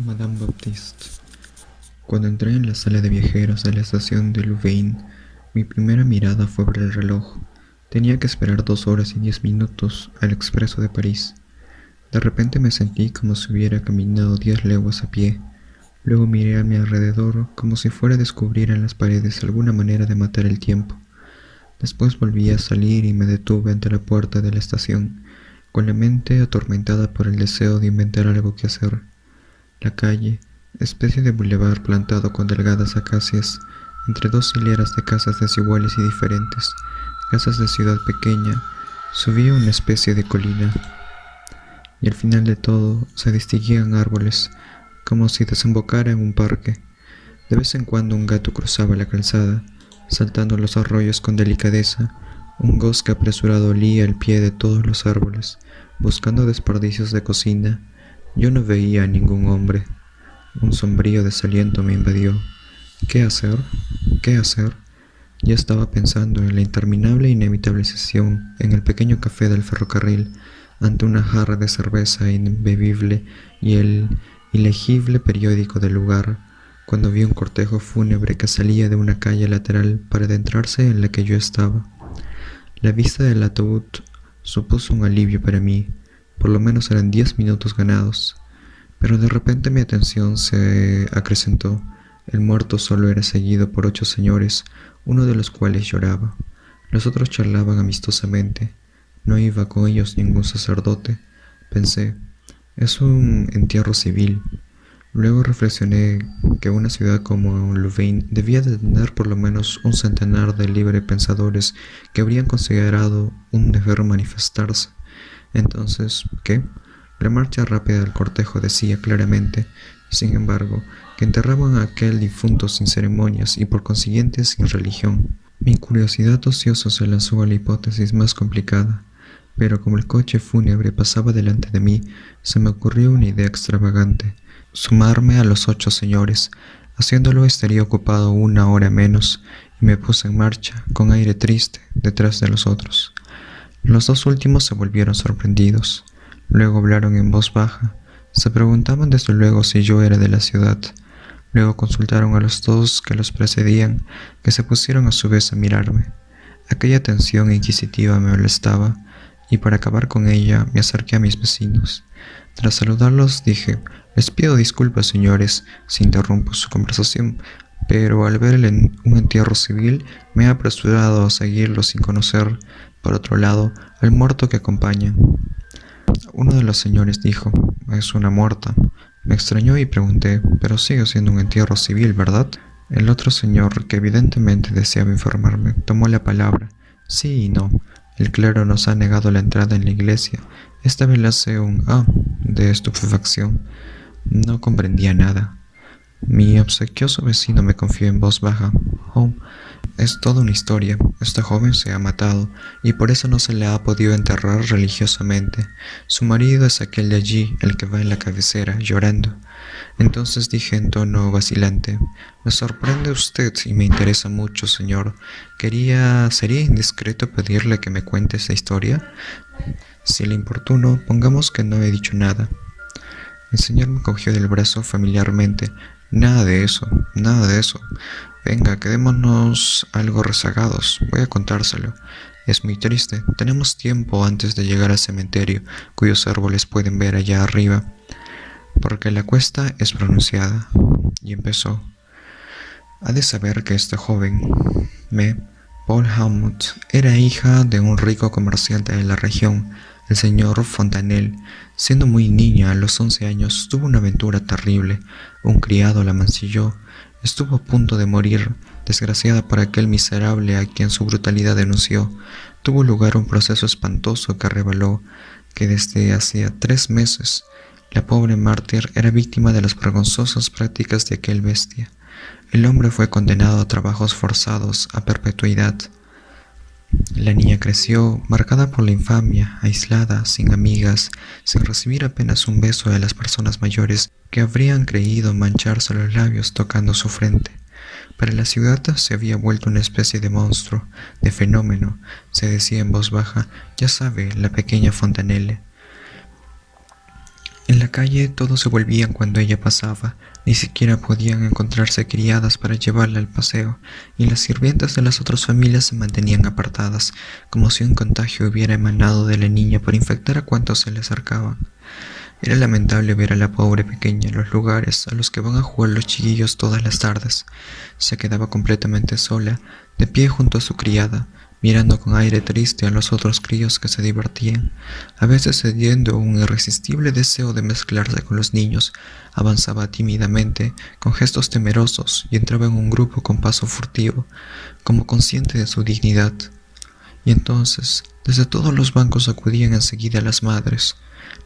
Madame Baptiste. Cuando entré en la sala de viajeros de la estación de Louvain, mi primera mirada fue ver el reloj. Tenía que esperar 2 horas y 10 minutos al expreso de París. De repente me sentí como si hubiera caminado 10 leguas a pie. Luego miré a mi alrededor como si fuera a descubrir en las paredes alguna manera de matar el tiempo. Después volví a salir y me detuve ante la puerta de la estación, con la mente atormentada por el deseo de inventar algo que hacer. La calle, especie de bulevar plantado con delgadas acacias, entre dos hileras de casas desiguales y diferentes, casas de ciudad pequeña, subía una especie de colina, y al final de todo se distinguían árboles, como si desembocara en un parque. De vez en cuando un gato cruzaba la calzada, saltando los arroyos con delicadeza. Un gozque apresurado olía el pie de todos los árboles, buscando desperdicios de cocina. Yo no veía a ningún hombre. Un sombrío desaliento me invadió. ¿Qué hacer? ¿Qué hacer? Ya estaba pensando en la interminable e inevitable sesión en el pequeño café del ferrocarril, ante una jarra de cerveza imbebible y el ilegible periódico del lugar, cuando vi un cortejo fúnebre que salía de una calle lateral para adentrarse en la que yo estaba. La vista del ataúd supuso un alivio para mí. Por lo menos eran 10 minutos ganados. Pero de repente mi atención se acrecentó. El muerto solo era seguido por 8 señores, uno de los cuales lloraba. Los otros charlaban amistosamente. No iba con ellos ningún sacerdote. Pensé, es un entierro civil. Luego reflexioné que una ciudad como Louvain debía de tener por lo menos un centenar de librepensadores que habrían considerado un deber manifestarse. Entonces, ¿qué? La marcha rápida del cortejo decía claramente, sin embargo, que enterraban a aquel difunto sin ceremonias y por consiguiente sin religión. Mi curiosidad ociosa se lanzó a la hipótesis más complicada, pero como el coche fúnebre pasaba delante de mí, se me ocurrió una idea extravagante: sumarme a los 8 señores. Haciéndolo estaría ocupado 1 hora menos, y me puse en marcha, con aire triste, detrás de los otros. Los dos últimos se volvieron sorprendidos. Luego hablaron en voz baja. Se preguntaban desde luego si yo era de la ciudad. Luego consultaron a los dos que los precedían, que se pusieron a su vez a mirarme. Aquella tensión inquisitiva me molestaba, y para acabar con ella me acerqué a mis vecinos. Tras saludarlos dije: «Les pido disculpas, señores, si interrumpo su conversación, pero al ver un entierro civil me he apresurado a seguirlo sin conocer, por otro lado, al muerto que acompaña». Uno de los señores dijo: «Es una muerta». Me extrañó y pregunté: «Pero sigue siendo un entierro civil, ¿verdad?». El otro señor, que evidentemente deseaba informarme, tomó la palabra: «Sí y no. El clero nos ha negado la entrada en la iglesia». Esta vez le hace un «ah» de estupefacción. No comprendía nada. Mi obsequioso vecino me confió en voz baja: «Oh, es toda una historia. Esta joven se ha matado, y por eso no se le ha podido enterrar religiosamente. Su marido es aquel de allí, el que va en la cabecera, llorando». Entonces dije en tono vacilante: «Me sorprende usted y me interesa mucho, señor. ¿Sería indiscreto pedirle que me cuente esa historia? Si le importuno, pongamos que no he dicho nada». El señor me cogió del brazo familiarmente. «Nada de eso, nada de eso. Venga, quedémonos algo rezagados. Voy a contárselo. Es muy triste. Tenemos tiempo antes de llegar al cementerio, cuyos árboles pueden ver allá arriba, porque la cuesta es pronunciada». Y empezó: «Ha de saber que esta joven, Paul Helmut, era hija de un rico comerciante de la región, el señor Fontanelle. Siendo muy niña, a los 11 años, tuvo una aventura terrible. Un criado la mancilló. Estuvo a punto de morir, desgraciada por aquel miserable a quien su brutalidad denunció. Tuvo lugar un proceso espantoso que reveló que desde hacía 3 meses la pobre mártir era víctima de las vergonzosas prácticas de aquel bestia. El hombre fue condenado a trabajos forzados a perpetuidad. La niña creció, marcada por la infamia, aislada, sin amigas, sin recibir apenas un beso de las personas mayores que habrían creído mancharse los labios tocando su frente. Para la ciudad se había vuelto una especie de monstruo, de fenómeno. Se decía en voz baja: «Ya sabe, la pequeña Fontanelle». En la calle todos se volvían cuando ella pasaba, ni siquiera podían encontrarse criadas para llevarla al paseo, y las sirvientas de las otras familias se mantenían apartadas, como si un contagio hubiera emanado de la niña para infectar a cuantos se le acercaban. Era lamentable ver a la pobre pequeña en los lugares a los que van a jugar los chiquillos todas las tardes. Se quedaba completamente sola, de pie junto a su criada, mirando con aire triste a los otros críos que se divertían. A veces, cediendo un irresistible deseo de mezclarse con los niños, avanzaba tímidamente, con gestos temerosos, y entraba en un grupo con paso furtivo, como consciente de su dignidad. Y entonces, desde todos los bancos acudían enseguida las madres,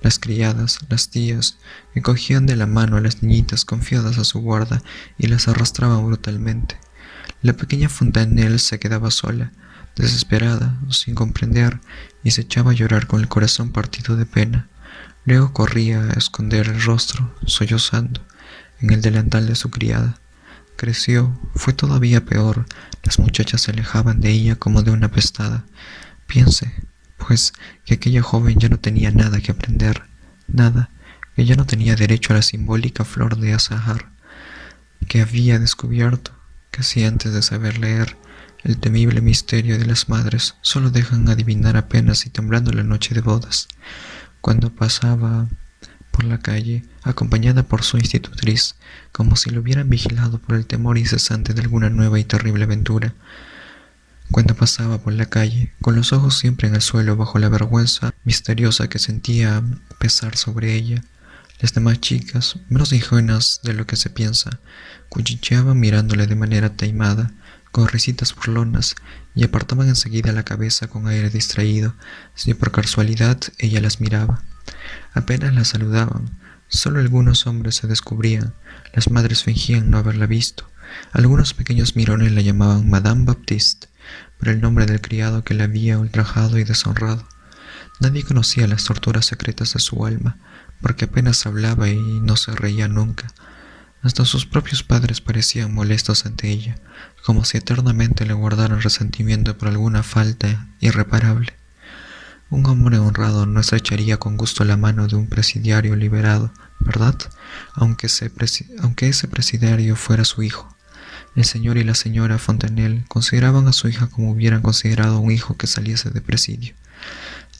las criadas, las tías, que cogían de la mano a las niñitas confiadas a su guarda y las arrastraban brutalmente. La pequeña Fontanelle se quedaba sola, desesperada, sin comprender, y se echaba a llorar con el corazón partido de pena. Luego corría a esconder el rostro, sollozando, en el delantal de su criada. Creció, fue todavía peor. Las muchachas se alejaban de ella como de una pestada. Piense, pues, que aquella joven ya no tenía nada que aprender, nada, que ya no tenía derecho a la simbólica flor de azahar, que había descubierto, casi antes de saber leer, el temible misterio de las madres solo dejan adivinar apenas y temblando la noche de bodas. Cuando pasaba por la calle, acompañada por su institutriz, como si lo hubieran vigilado por el temor incesante de alguna nueva y terrible aventura. Cuando pasaba por la calle, con los ojos siempre en el suelo bajo la vergüenza misteriosa que sentía pesar sobre ella, las demás chicas, menos ingenuas de lo que se piensa, cuchicheaban mirándole de manera taimada, con risitas burlonas, y apartaban enseguida la cabeza con aire distraído, si por casualidad ella las miraba. Apenas la saludaban, solo algunos hombres se descubrían, las madres fingían no haberla visto, algunos pequeños mirones la llamaban Madame Baptiste, por el nombre del criado que la había ultrajado y deshonrado. Nadie conocía las torturas secretas de su alma, porque apenas hablaba y no se reía nunca. Hasta sus propios padres parecían molestos ante ella, como si eternamente le guardaran resentimiento por alguna falta irreparable. Un hombre honrado no estrecharía con gusto la mano de un presidiario liberado, ¿verdad? Aunque ese presidiario fuera su hijo. El señor y la señora Fontanelle consideraban a su hija como hubieran considerado a un hijo que saliese de presidio.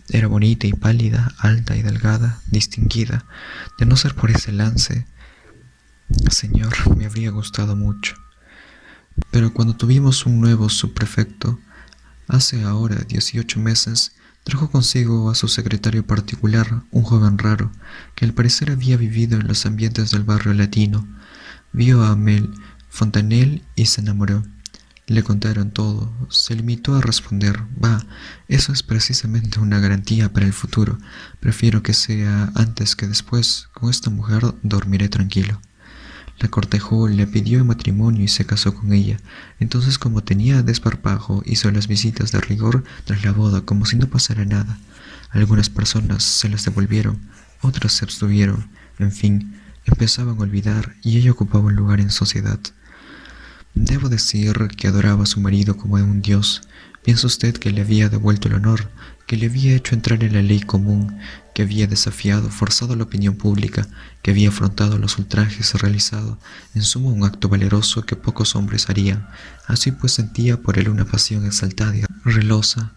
Era bonita y pálida, alta y delgada, distinguida. De no ser por ese lance, señor, me habría gustado mucho. Pero cuando tuvimos un nuevo subprefecto, hace ahora 18 meses, trajo consigo a su secretario particular, un joven raro, que al parecer había vivido en los ambientes del barrio latino. Vio a Amel Fontanelle y se enamoró. Le contaron todo. Se limitó a responder: «Va, eso es precisamente una garantía para el futuro. Prefiero que sea antes que después. Con esta mujer dormiré tranquilo». La cortejó, le pidió matrimonio y se casó con ella. Entonces, como tenía desparpajo, hizo las visitas de rigor tras la boda como si no pasara nada. Algunas personas se las devolvieron, otras se abstuvieron. En fin, empezaban a olvidar y ella ocupaba un lugar en sociedad. Debo decir que adoraba a su marido como a un dios. ¿Piensa usted que le había devuelto el honor, que le había hecho entrar en la ley común, que había desafiado, forzado la opinión pública, que había afrontado los ultrajes y realizado, en suma, un acto valeroso que pocos hombres harían? Así pues sentía por él una pasión exaltada y relosa.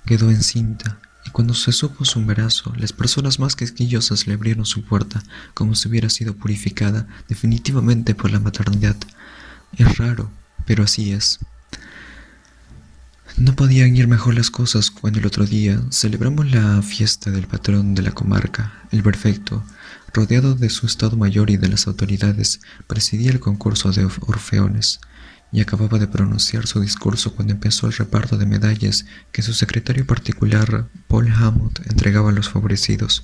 Quedó encinta, y cuando se supo su embarazo, las personas más quisquillosas le abrieron su puerta, como si hubiera sido purificada definitivamente por la maternidad. Es raro, pero así es. No podían ir mejor las cosas cuando el otro día celebramos la fiesta del patrón de la comarca. El prefecto, rodeado de su estado mayor y de las autoridades, presidía el concurso de orfeones y acababa de pronunciar su discurso cuando empezó el reparto de medallas que su secretario particular, Paul Hammond, entregaba a los favorecidos.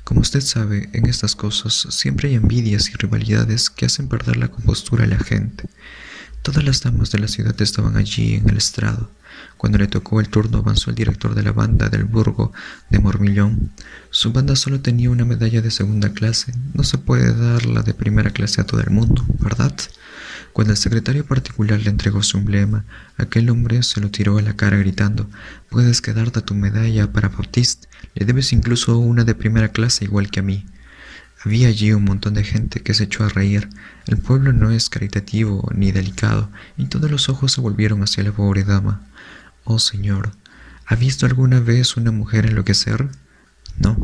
Como usted sabe, en estas cosas siempre hay envidias y rivalidades que hacen perder la compostura a la gente. Todas las damas de la ciudad estaban allí en el estrado. Cuando le tocó el turno, avanzó el director de la banda del burgo de Mormillón. Su banda solo tenía una medalla de segunda clase. No se puede dar la de primera clase a todo el mundo, ¿verdad? Cuando el secretario particular le entregó su emblema, aquel hombre se lo tiró a la cara gritando: «Puedes quedarte tu medalla para Baptiste. Le debes incluso una de primera clase igual que a mí». Había allí un montón de gente que se echó a reír. El pueblo no es caritativo ni delicado, y todos los ojos se volvieron hacia la pobre dama. «Oh, señor, ¿ha visto alguna vez una mujer enloquecer?» «No».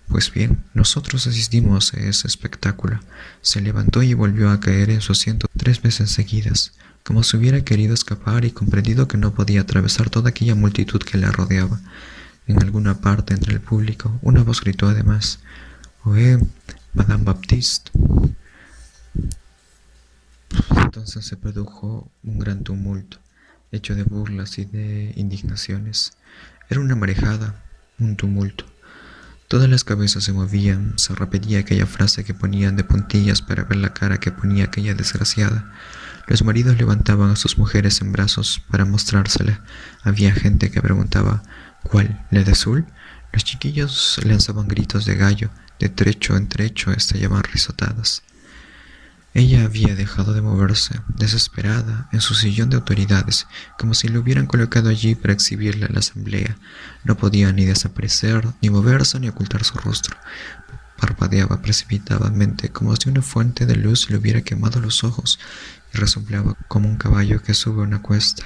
«Pues bien, nosotros asistimos a ese espectáculo». Se levantó y volvió a caer en su asiento 3 veces seguidas, como si hubiera querido escapar y comprendido que no podía atravesar toda aquella multitud que la rodeaba. En alguna parte entre el público, una voz gritó además: «¡Ohé, Madame Baptiste!». Entonces se produjo un gran tumulto, hecho de burlas y de indignaciones. Era una marejada, un tumulto. Todas las cabezas se movían, se repetía aquella frase que ponían de puntillas para ver la cara que ponía aquella desgraciada. Los maridos levantaban a sus mujeres en brazos para mostrársela. Había gente que preguntaba: «¿Cuál? ¿La de azul?». Los chiquillos lanzaban gritos de gallo, de trecho en trecho estallaban risotadas. Ella había dejado de moverse, desesperada, en su sillón de autoridades, como si lo hubieran colocado allí para exhibirla a la asamblea. No podía ni desaparecer, ni moverse, ni ocultar su rostro. Parpadeaba precipitadamente, como si una fuente de luz le hubiera quemado los ojos, y resumblaba como un caballo que sube una cuesta.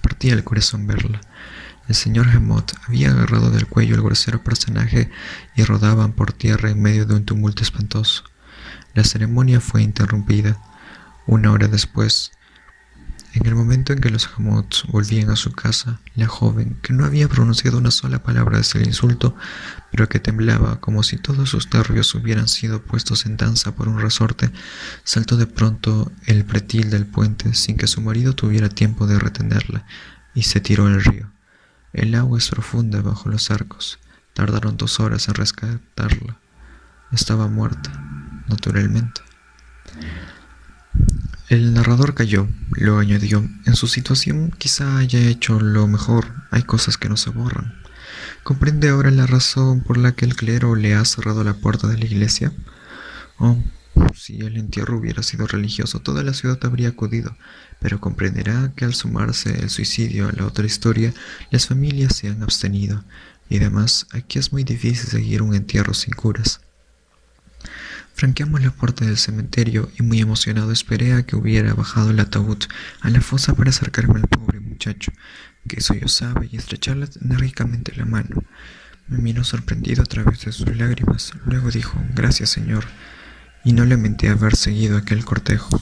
Partía el corazón verla. El señor Hammond había agarrado del cuello al grosero personaje y rodaban por tierra en medio de un tumulto espantoso. La ceremonia fue interrumpida. 1 hora después, en el momento en que los Hammonds volvían a su casa, la joven, que no había pronunciado una sola palabra desde el insulto, pero que temblaba como si todos sus nervios hubieran sido puestos en danza por un resorte, saltó de pronto el pretil del puente sin que su marido tuviera tiempo de retenerla, y se tiró al río. El agua es profunda bajo los arcos. Tardaron 2 horas en rescatarla. Estaba muerta, naturalmente. El narrador calló, luego añadió: «En su situación quizá haya hecho lo mejor. Hay cosas que no se borran. ¿Comprende ahora la razón por la que el clero le ha cerrado la puerta de la iglesia? Oh, si el entierro hubiera sido religioso, toda la ciudad habría acudido, pero comprenderá que al sumarse el suicidio a la otra historia, las familias se han abstenido, y además aquí es muy difícil seguir un entierro sin curas». Franqueamos la puerta del cementerio y muy emocionado esperé a que hubiera bajado el ataúd a la fosa para acercarme al pobre muchacho, que sollozaba, y estrecharle enérgicamente la mano. Me miró sorprendido a través de sus lágrimas. Luego dijo: «Gracias, señor», y no lamenté haber seguido aquel cortejo.